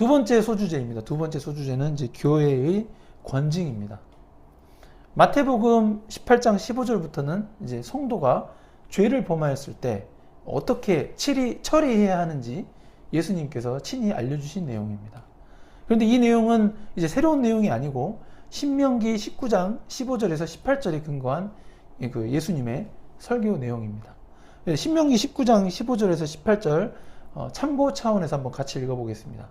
두 번째 소주제입니다. 두 번째 소주제는 이제 교회의 권징입니다. 마태복음 18장 15절부터는 이제 성도가 죄를 범하였을 때 어떻게 처리해야 하는지 예수님께서 친히 알려주신 내용입니다. 그런데 이 내용은 이제 새로운 내용이 아니고 신명기 19장 15절에서 18절에 근거한 그 예수님의 설교 내용입니다. 신명기 19장 15절에서 18절 참고 차원에서 한번 같이 읽어보겠습니다.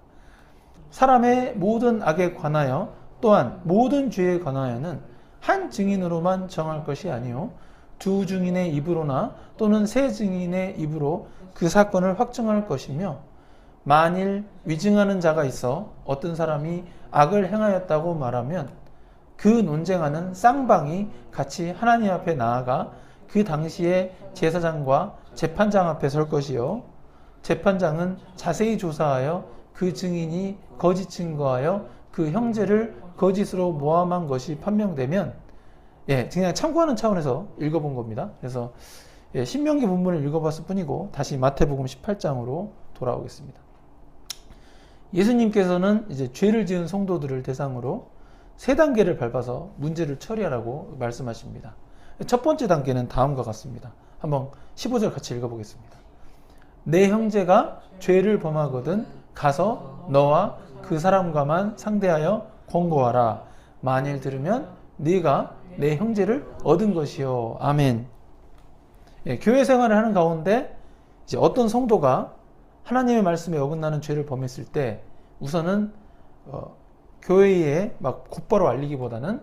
사람의 모든 악에 관하여 또한 모든 죄에 관하여는 한 증인으로만 정할 것이 아니요 두 증인의 입으로나 또는 세 증인의 입으로 그 사건을 확정할 것이며, 만일 위증하는 자가 있어 어떤 사람이 악을 행하였다고 말하면 그 논쟁하는 쌍방이 같이 하나님 앞에 나아가 그 당시에 제사장과 재판장 앞에 설 것이요 재판장은 자세히 조사하여 그 증인이 거짓 증거하여 그 형제를 거짓으로 모함한 것이 판명되면, 그냥 참고하는 차원에서 읽어본 겁니다. 그래서 신명기 본문을 읽어봤을 뿐이고 다시 마태복음 18장으로 돌아오겠습니다. 예수님께서는 이제 죄를 지은 성도들을 대상으로 세 단계를 밟아서 문제를 처리하라고 말씀하십니다. 첫 번째 단계는 다음과 같습니다. 한번 15절 같이 읽어보겠습니다. 내 형제가 죄를 범하거든 가서 너와 그 사람과만 상대하여 권고하라. 만일 들으면 네가 내 형제를 얻은 것이요. 아멘. 교회 생활을 하는 가운데 이제 어떤 성도가 하나님의 말씀에 어긋나는 죄를 범했을 때 우선은 교회에 막 곧바로 알리기보다는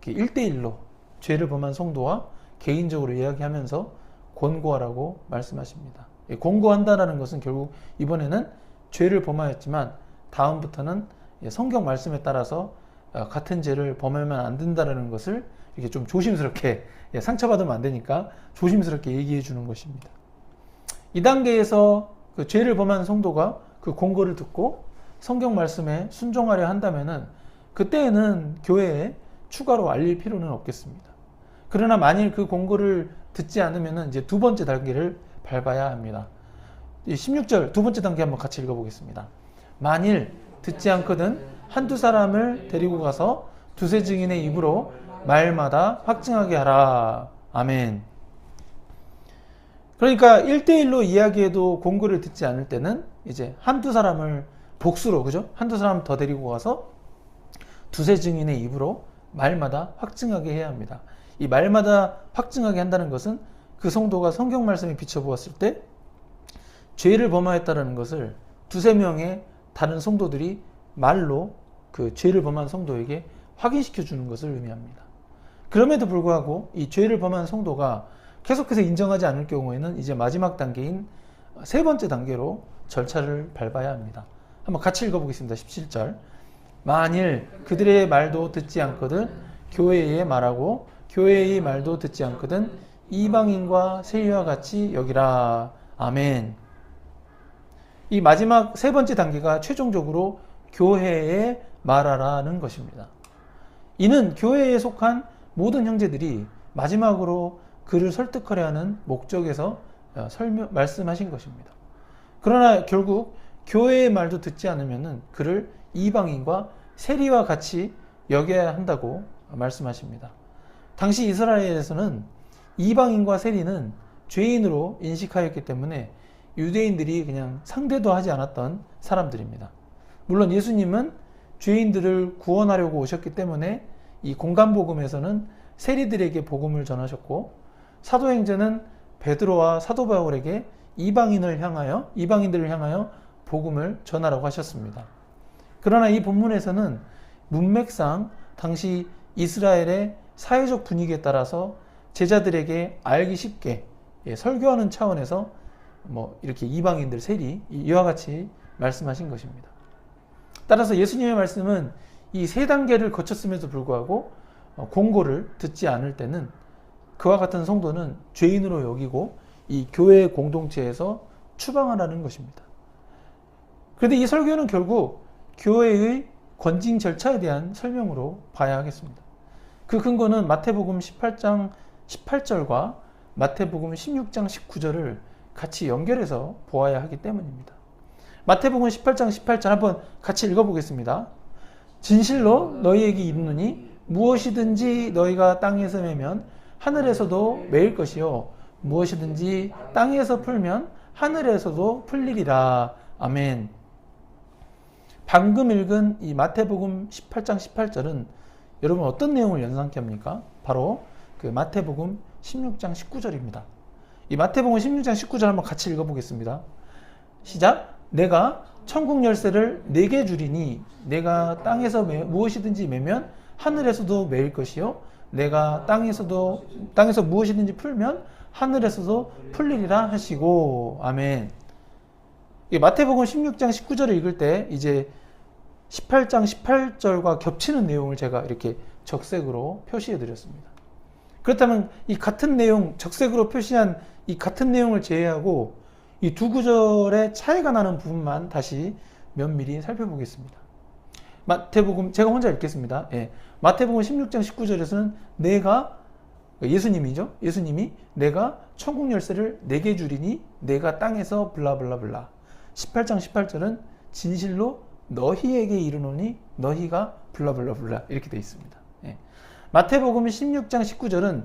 1대1로 죄를 범한 성도와 개인적으로 이야기하면서 권고하라고 말씀하십니다. 권고한다라는 것은 결국 이번에는 죄를 범하였지만 다음부터는 성경 말씀에 따라서 같은 죄를 범하면 안 된다는 것을 이렇게 좀 조심스럽게, 상처받으면 안 되니까 조심스럽게 얘기해 주는 것입니다. 이 단계에서 그 죄를 범한 성도가 그 권고를 듣고 성경 말씀에 순종하려 한다면은 그때에는 교회에 추가로 알릴 필요는 없겠습니다. 그러나 만일 그 권고를 듣지 않으면은 이제 두 번째 단계를 밟아야 합니다. 16절 두 번째 단계 한번 같이 읽어보겠습니다. 만일 듣지 않거든 한두 사람을 데리고 가서 두세 증인의 입으로 말마다 확증하게 하라. 아멘. 그러니까 1대1로 이야기해도 권고를 듣지 않을 때는 이제 한두 사람을 복수로, 그죠? 한두 사람 더 데리고 가서 두세 증인의 입으로 말마다 확증하게 해야 합니다. 이 말마다 확증하게 한다는 것은 그 성도가 성경 말씀에 비춰보았을 때 죄를 범하였다는 것을 두세 명의 다른 성도들이 말로 그 죄를 범한 성도에게 확인시켜 주는 것을 의미합니다. 그럼에도 불구하고 이 죄를 범한 성도가 계속해서 인정하지 않을 경우에는 이제 마지막 단계인 세 번째 단계로 절차를 밟아야 합니다. 한번 같이 읽어보겠습니다. 17절. 만일 그들의 말도 듣지 않거든 교회의 말하고 교회의 말도 듣지 않거든 이방인과 세리와 같이 여기라. 아멘. 이 마지막 세 번째 단계가 최종적으로 교회에 말하라는 것입니다. 이는 교회에 속한 모든 형제들이 마지막으로 그를 설득하려 하는 목적에서 말씀하신 것입니다. 그러나 결국 교회의 말도 듣지 않으면 그를 이방인과 세리와 같이 여겨야 한다고 말씀하십니다. 당시 이스라엘에서는 이방인과 세리는 죄인으로 인식하였기 때문에 유대인들이 그냥 상대도 하지 않았던 사람들입니다. 물론 예수님은 죄인들을 구원하려고 오셨기 때문에 이 공간복음에서는 세리들에게 복음을 전하셨고, 사도행전은 베드로와 사도 바울에게 이방인들을 향하여 복음을 전하라고 하셨습니다. 그러나 이 본문에서는 문맥상 당시 이스라엘의 사회적 분위기에 따라서 제자들에게 알기 쉽게 설교하는 차원에서 이렇게 이방인들 세리 이와 같이 말씀하신 것입니다. 따라서 예수님의 말씀은 이 세 단계를 거쳤음에도 불구하고 권고를 듣지 않을 때는 그와 같은 성도는 죄인으로 여기고 이 교회 공동체에서 추방하라는 것입니다. 그런데 이 설교는 결국 교회의 권징 절차에 대한 설명으로 봐야 하겠습니다. 그 근거는 마태복음 18장 18절과 마태복음 16장 19절을 같이 연결해서 보아야 하기 때문입니다. 마태복음 18장 18절 한번 같이 읽어보겠습니다. 진실로 너희에게 이르노니 무엇이든지 너희가 땅에서 매면 하늘에서도 매일 것이요 무엇이든지 땅에서 풀면 하늘에서도 풀리리라. 아멘. 방금 읽은 이 마태복음 18장 18절은 여러분 어떤 내용을 연상케 합니까? 바로 그 마태복음 16장 19절입니다. 이 마태복음 16장 19절 한번 같이 읽어보겠습니다. 시작. 내가 천국 열쇠를 네게 주리니 내가 땅에서 무엇이든지 매면 하늘에서도 매일 것이요 내가 땅에서 무엇이든지 풀면 하늘에서도 풀리리라 하시고. 아멘. 마태복음 16장 19절을 읽을 때 이제 18장 18절과 겹치는 내용을 제가 이렇게 적색으로 표시해 드렸습니다. 그렇다면 이 같은 내용, 적색으로 표시한 이 같은 내용을 제외하고 이 두 구절의 차이가 나는 부분만 다시 면밀히 살펴보겠습니다. 마태복음, 제가 혼자 읽겠습니다. 예. 마태복음 16장 19절에서는 내가, 예수님이죠. 예수님이 내가 천국 열쇠를 내게 주리니 내가 땅에서 블라블라블라. 18장 18절은 진실로 너희에게 이르노니 너희가 블라블라블라 이렇게 되어 있습니다. 예. 마태복음 16장 19절은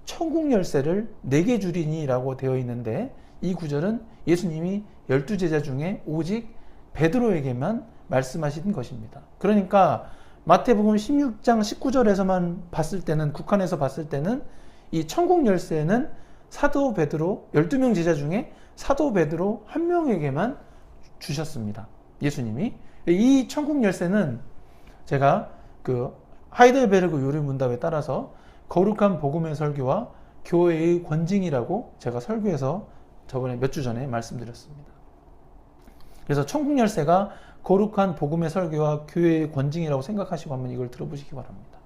천국 열쇠를 내게 주리니 라고 되어 있는데 이 구절은 예수님이 12제자 중에 오직 베드로에게만 말씀하신 것입니다. 그러니까 마태복음 16장 19절에서만 봤을 때는, 국한에서 봤을 때는 이 천국 열쇠는 사도 베드로, 12명 제자 중에 사도 베드로 한 명에게만 주셨습니다. 예수님이. 이 천국 열쇠는 제가 그 하이델베르그 요리문답에 따라서 거룩한 복음의 설교와 교회의 권징이라고 제가 설교에서 저번에 몇 주 전에 말씀드렸습니다. 그래서 천국 열쇠가 거룩한 복음의 설교와 교회의 권징이라고 생각하시고 한번 이걸 들어보시기 바랍니다.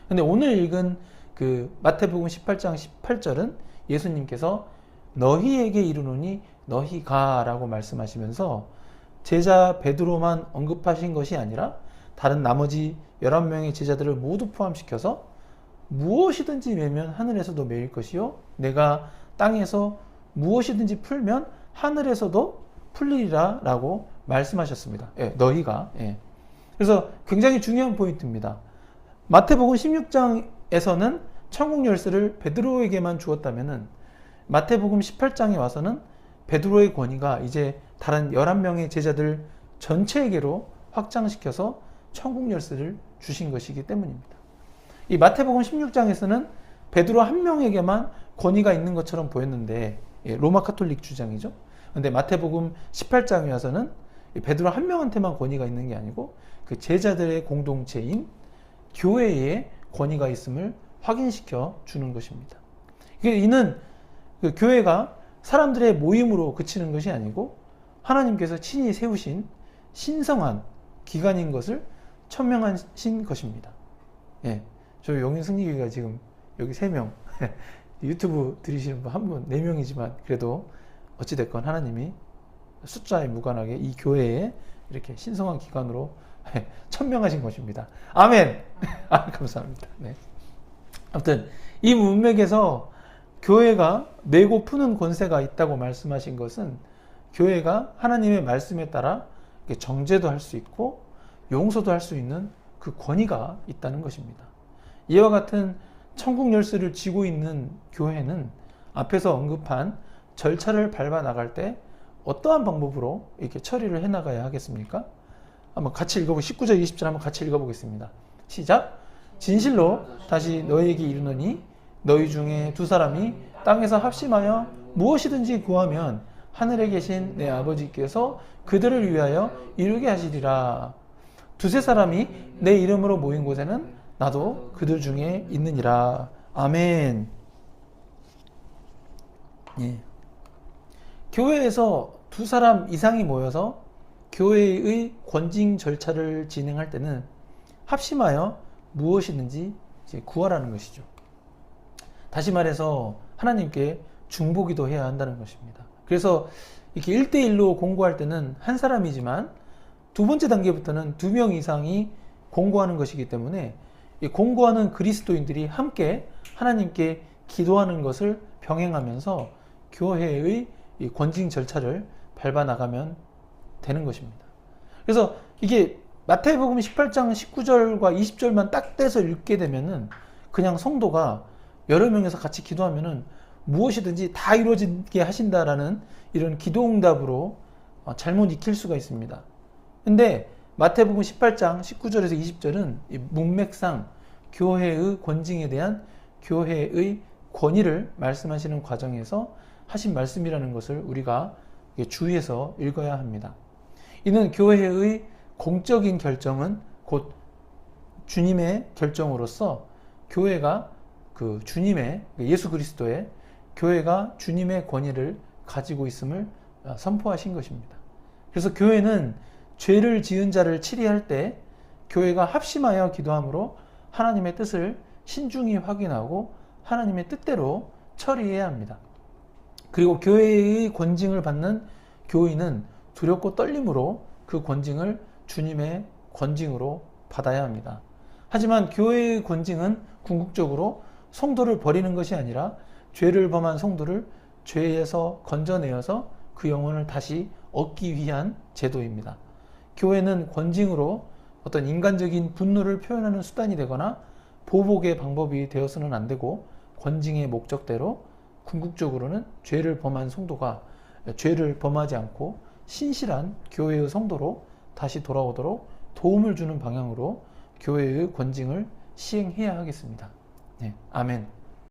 근데 오늘 읽은 그 마태복음 18장 18절은 예수님께서 너희에게 이르노니 너희가 라고 말씀하시면서 제자 베드로만 언급하신 것이 아니라 다른 나머지 11명의 제자들을 모두 포함시켜서 무엇이든지 매면 하늘에서도 매일 것이요 내가 땅에서 무엇이든지 풀면 하늘에서도 풀리리라 라고 말씀하셨습니다. 예, 너희가. 예. 그래서 굉장히 중요한 포인트입니다. 마태복음 16장에서는 천국 열쇠를 베드로에게만 주었다면은 마태복음 18장에 와서는 베드로의 권위가 이제 다른 11명의 제자들 전체에게로 확장시켜서 천국 열쇠를 주신 것이기 때문입니다. 이 마태복음 16장에서는 베드로 한 명에게만 권위가 있는 것처럼 보였는데, 로마 카톨릭 주장이죠. 근데 마태복음 18장에 와서는 베드로 한 명한테만 권위가 있는 게 아니고 그 제자들의 공동체인 교회에 권위가 있음을 확인시켜 주는 것입니다. 이는 그 교회가 사람들의 모임으로 그치는 것이 아니고 하나님께서 친히 세우신 신성한 기관인 것을 천명하신 것입니다. 예, 저희 용인승리교회가 지금 여기 3명 유튜브 들으시는 분 한 분 4명이지만 그래도 어찌됐건 하나님이 숫자에 무관하게 이 교회에 이렇게 신성한 기관으로 천명하신 것입니다. 아멘. 감사합니다. 네. 아무튼 이 문맥에서 교회가 내고 푸는 권세가 있다고 말씀하신 것은 교회가 하나님의 말씀에 따라 정죄도 할 수 있고 용서도 할 수 있는 그 권위가 있다는 것입니다. 이와 같은 천국 열쇠를 쥐고 있는 교회는 앞에서 언급한 절차를 밟아 나갈 때 어떠한 방법으로 이렇게 처리를 해 나가야 하겠습니까? 한번 같이 읽어보고 19절 20절 한번 같이 읽어보겠습니다. 시작. 진실로 다시 너희에게 이르노니 너희 중에 두 사람이 땅에서 합심하여 무엇이든지 구하면 하늘에 계신 내 아버지께서 그들을 위하여 이루게 하시리라. 두세 사람이 내 이름으로 모인 곳에는 나도 그들 중에 있느니라. 아멘. 예. 교회에서 두 사람 이상이 모여서 교회의 권징 절차를 진행할 때는 합심하여 무엇이든지 이제 구하라는 것이죠. 다시 말해서 하나님께 중보기도 해야 한다는 것입니다. 그래서 이렇게 1대1로 공고할 때는 한 사람이지만 두 번째 단계부터는 2명 이상이 공고하는 것이기 때문에 이 공고하는 그리스도인들이 함께 하나님께 기도하는 것을 병행하면서 교회의 이 권징 절차를 밟아 나가면 되는 것입니다. 그래서 이게 마태복음 18장 19절과 20절만 딱 떼서 읽게 되면은 그냥 성도가 여러 명에서 같이 기도하면은 무엇이든지 다 이루어지게 하신다라는 이런 기도응답으로 잘못 익힐 수가 있습니다. 근데 마태복음 18장 19절에서 20절은 이 문맥상 교회의 권징에 대한 교회의 권위를 말씀하시는 과정에서 하신 말씀이라는 것을 우리가 주의해서 읽어야 합니다. 이는 교회의 공적인 결정은 곧 주님의 결정으로서 교회가 그 주님의 예수 그리스도의 교회가 주님의 권위를 가지고 있음을 선포하신 것입니다. 그래서 교회는 죄를 지은 자를 치리할 때 교회가 합심하여 기도함으로 하나님의 뜻을 신중히 확인하고 하나님의 뜻대로 처리해야 합니다. 그리고 교회의 권징을 받는 교인은 두렵고 떨림으로 그 권징을 주님의 권징으로 받아야 합니다. 하지만 교회의 권징은 궁극적으로 성도를 버리는 것이 아니라 죄를 범한 성도를 죄에서 건져내어서 그 영혼을 다시 얻기 위한 제도입니다. 교회는 권징으로 어떤 인간적인 분노를 표현하는 수단이 되거나 보복의 방법이 되어서는 안 되고, 권징의 목적대로 궁극적으로는 죄를 범한 성도가 죄를 범하지 않고 신실한 교회의 성도로 다시 돌아오도록 도움을 주는 방향으로 교회의 권징을 시행해야 하겠습니다. 네, 아멘.